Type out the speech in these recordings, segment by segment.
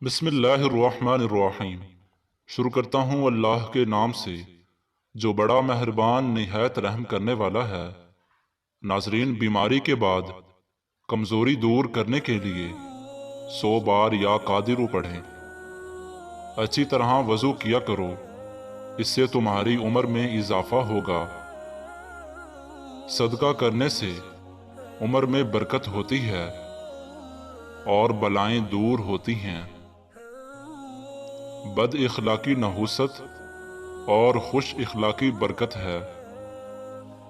बिस्मिल्लाहिर्रहमानिर्रहीम। शुरू करता हूँ अल्लाह के नाम से जो बड़ा मेहरबान निहायत रहम करने वाला है। नाजरीन, बीमारी के बाद कमज़ोरी दूर करने के लिए 100 बार या कादिरू पढ़ें। अच्छी तरह वज़ू किया करो, इससे तुम्हारी उम्र में इजाफा होगा। सदका करने से उम्र में बरकत होती है और बलाएं दूर होती हैं। बद इखलाकी नहूसत और खुश इखलाकी बरकत है,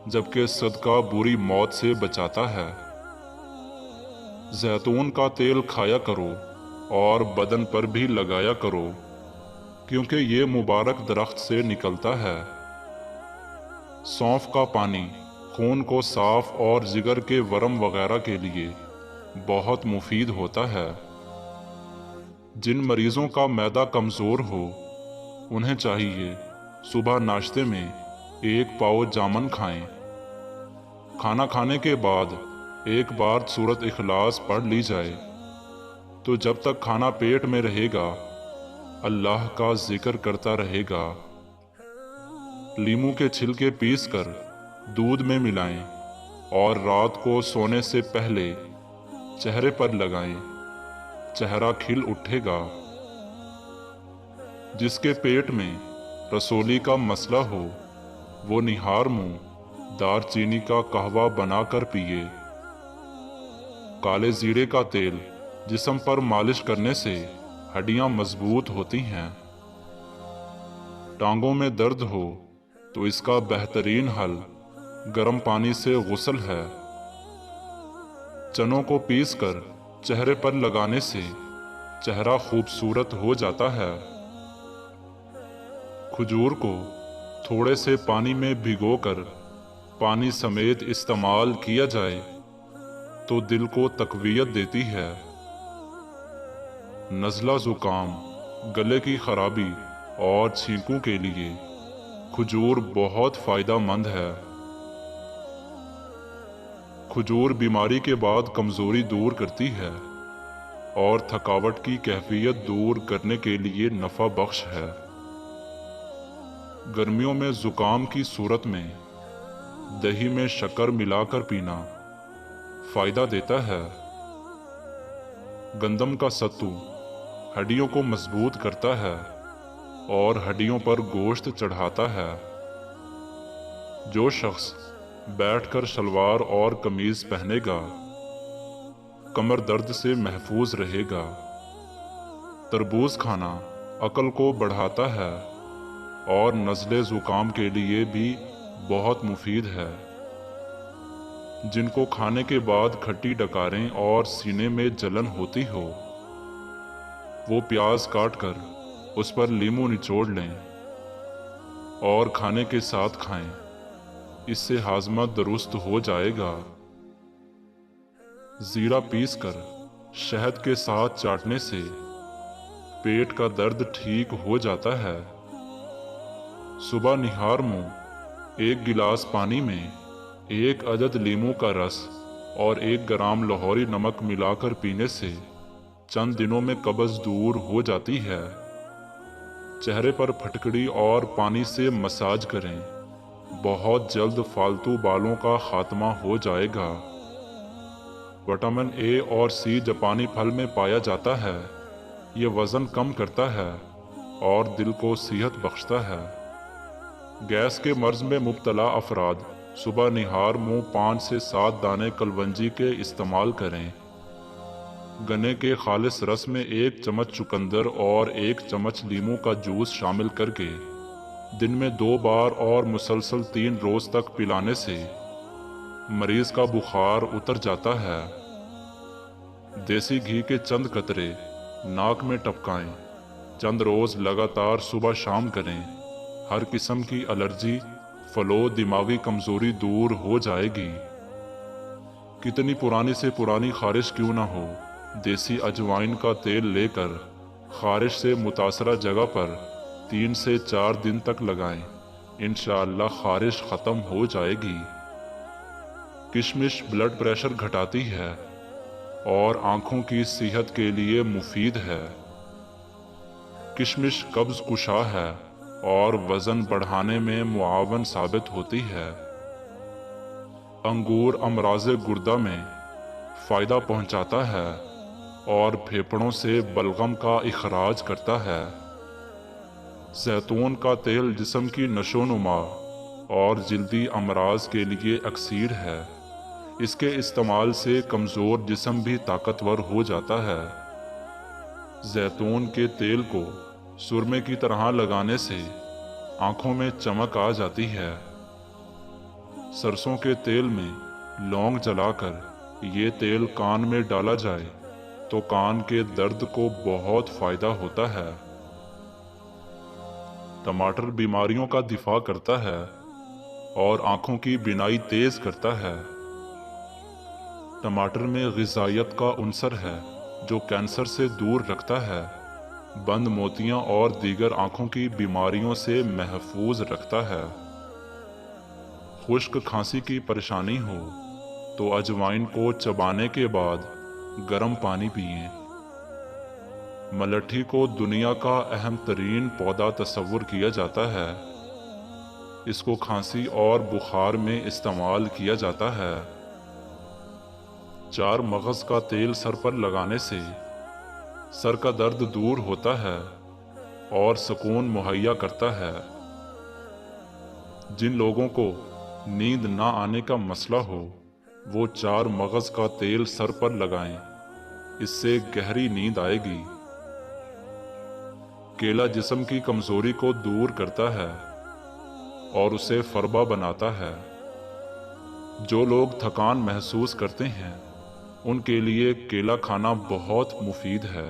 जबकि सदका बुरी मौत से बचाता है। जैतून का तेल खाया करो और बदन पर भी लगाया करो, क्योंकि ये मुबारक दरख्त से निकलता है। सौंफ का पानी खून को साफ और जिगर के वरम वगैरह के लिए बहुत मुफीद होता है। जिन मरीजों का मैदा कमज़ोर हो, उन्हें चाहिए सुबह नाश्ते में 1 पाव जामन खाएं। खाना खाने के बाद एक बार सूरत इखलास पढ़ ली जाए तो जब तक खाना पेट में रहेगा अल्लाह का जिक्र करता रहेगा। लीमू के छिलके पीस कर दूध में मिलाएं और रात को सोने से पहले चेहरे पर लगाएं। चेहरा खिल उठेगा। जिसके पेट में रसोली का मसला हो, वो निहार मुंह दारचीनी का कहवा बनाकर पिए। काले जीरे का तेल जिस्म पर मालिश करने से हड्डियां मजबूत होती हैं। टांगों में दर्द हो तो इसका बेहतरीन हल गर्म पानी से गुस्ल है। चनों को पीसकर चेहरे पर लगाने से चेहरा खूबसूरत हो जाता है। खजूर को थोड़े से पानी में भिगोकर पानी समेत इस्तेमाल किया जाए तो दिल को तकवीयत देती है। नज़ला ज़ुकाम, गले की खराबी और छींकों के लिए खजूर बहुत फ़ायदेमंद है। खजूर बीमारी के बाद कमज़ोरी दूर करती है और थकावट की कैफियत दूर करने के लिए नफ़ा बख्श है। गर्मियों में ज़ुकाम की सूरत में दही में शक्कर मिलाकर पीना फ़ायदा देता है। गंदम का सत्तू हड्डियों को मजबूत करता है और हड्डियों पर गोश्त चढ़ाता है। जो शख्स बैठकर शलवार और कमीज पहनेगा कमर दर्द से महफूज रहेगा। तरबूज खाना अक्ल को बढ़ाता है और नज़ले ज़ुकाम के लिए भी बहुत मुफीद है। जिनको खाने के बाद खट्टी डकारें और सीने में जलन होती हो, वो प्याज काट कर उस पर लीमू निचोड़ लें और खाने के साथ खाएं। इससे हाजमा दुरुस्त हो जाएगा। जीरा पीसकर शहद के साथ चाटने से पेट का दर्द ठीक हो जाता है। सुबह निहार मुंह 1 गिलास पानी में 1 अदद लीमू का रस और 1 ग्राम लाहौरी नमक मिलाकर पीने से चंद दिनों में कब्ज़ दूर हो जाती है। चेहरे पर फटकड़ी और पानी से मसाज करें। बहुत जल्द फालतू बालों का खात्मा हो जाएगा। विटामिन ए और सी जापानी फल में पाया जाता है। ये वज़न कम करता है और दिल को सेहत बख्शता है। गैस के मर्ज में मुब्तला अफराद सुबह निहार मुंह 5 से 7 दाने कलवंजी के इस्तेमाल करें। गन्ने के खालिस रस में 1 चम्मच चुकंदर और 1 चम्मच लीमू का जूस शामिल करके दिन में 2 बार और मुसलसल 3 रोज तक पिलाने से मरीज का बुखार उतर जाता है। देसी घी के चंद कतरे नाक में टपकाएं। चंद रोज लगातार सुबह शाम करें। हर किस्म की एलर्जी, फलो, दिमागी कमजोरी दूर हो जाएगी। कितनी पुरानी से पुरानी खारिश क्यों ना हो, देसी अजवाइन का तेल लेकर खारिश से मुतासरा जगह पर 3 से 4 दिन तक लगाएं। इंशाअल्लाह खारिश ख़त्म हो जाएगी। किशमिश ब्लड प्रेशर घटाती है और आँखों की सेहत के लिए मुफीद है। किशमिश कब्ज कुशा है और वज़न बढ़ाने में मुआवन साबित होती है। अंगूर अमराज़े गुर्दा में फ़ायदा पहुंचाता है और फेफड़ों से बलगम का इखराज करता है। जैतून का तेल जिस्म की नशोनुमा और जल्दी अमराज के लिए अक्सीर है। इसके इस्तेमाल से कमज़ोर जिस्म भी ताकतवर हो जाता है। जैतून के तेल को सुरमे की तरह लगाने से आँखों में चमक आ जाती है। सरसों के तेल में लौंग जलाकर ये तेल कान में डाला जाए तो कान के दर्द को बहुत फ़ायदा होता है। टमाटर बीमारियों का दिफा करता है और आँखों की बिनाई तेज़ करता है। टमाटर में ग़िज़ाइयत का उन्सर है जो कैंसर से दूर रखता है, बंद मोतियाँ और दीगर आँखों की बीमारियों से महफूज रखता है। खुश्क खांसी की परेशानी हो तो अजवाइन को चबाने के बाद गर्म पानी पिएं। मलट्ठी को दुनिया का अहम तरीन पौधा तस्वुर किया जाता है। इसको खांसी और बुखार में इस्तेमाल किया जाता है। चार मगज़ का तेल सर पर लगाने से सर का दर्द दूर होता है और सुकून मुहैया करता है। जिन लोगों को नींद ना आने का मसला हो वो चार मगज़ का तेल सर पर लगाएं, इससे गहरी नींद आएगी। केला जिस्म की कमज़ोरी को दूर करता है और उसे फरबा बनाता है। जो लोग थकान महसूस करते हैं उनके लिए केला खाना बहुत मुफीद है।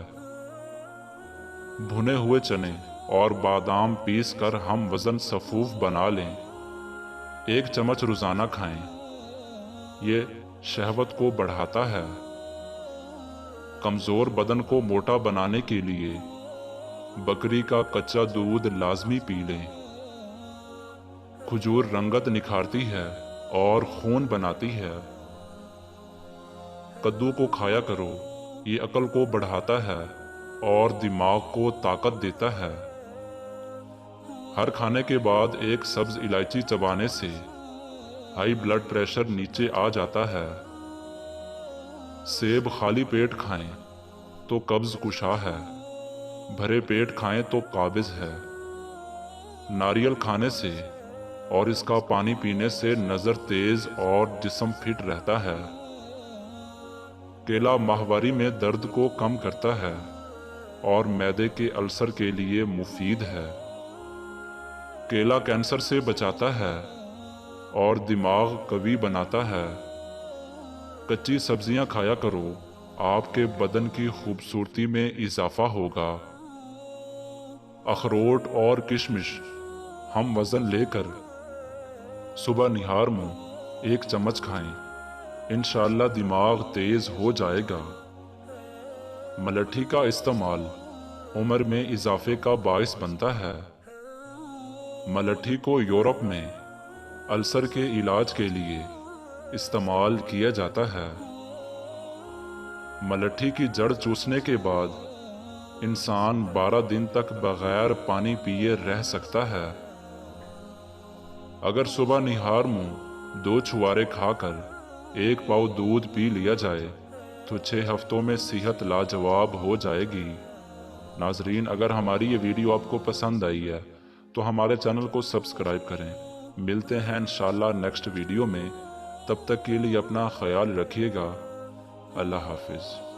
भुने हुए चने और बादाम पीस कर हम वज़न सफूफ बना लें। 1 चम्मच रोज़ाना खाएं। ये शहवत को बढ़ाता है। कमज़ोर बदन को मोटा बनाने के लिए बकरी का कच्चा दूध लाजमी पी लें। खजूर रंगत निखारती है और खून बनाती है। कद्दू को खाया करो, ये अक्ल को बढ़ाता है और दिमाग को ताकत देता है। हर खाने के बाद 1 सब्ज़ इलायची चबाने से हाई ब्लड प्रेशर नीचे आ जाता है। सेब खाली पेट खाएं तो कब्ज़ कुशा है, भरे पेट खाएं तो काबिज़ है। नारियल खाने से और इसका पानी पीने से नज़र तेज़ और जिस्म फिट रहता है। केला माहवारी में दर्द को कम करता है और मैदे के अल्सर के लिए मुफीद है। केला कैंसर से बचाता है और दिमाग कवी बनाता है। कच्ची सब्जियां खाया करो, आपके बदन की खूबसूरती में इजाफा होगा। अखरोट और किशमिश हम वज़न लेकर सुबह निहार मुँह 1 चम्मच खाएं, इंशाअल्लाह दिमाग तेज़ हो जाएगा। मलट्ठी का इस्तेमाल उम्र में इजाफे का बाइस बनता है। मलट्ठी को यूरोप में अल्सर के इलाज के लिए इस्तेमाल किया जाता है। मलट्ठी की जड़ चूसने के बाद इंसान 12 दिन तक बगैर पानी पिए रह सकता है। अगर सुबह निहार मुँह 2 छुआरे खाकर 1 पाव दूध पी लिया जाए तो 6 हफ्तों में सेहत लाजवाब हो जाएगी। नाजरीन, अगर हमारी ये वीडियो आपको पसंद आई है तो हमारे चैनल को सब्सक्राइब करें। मिलते हैं इंशाअल्लाह नेक्स्ट वीडियो में। तब तक के लिए अपना ख्याल रखिएगा। अल्लाह हाफिज़।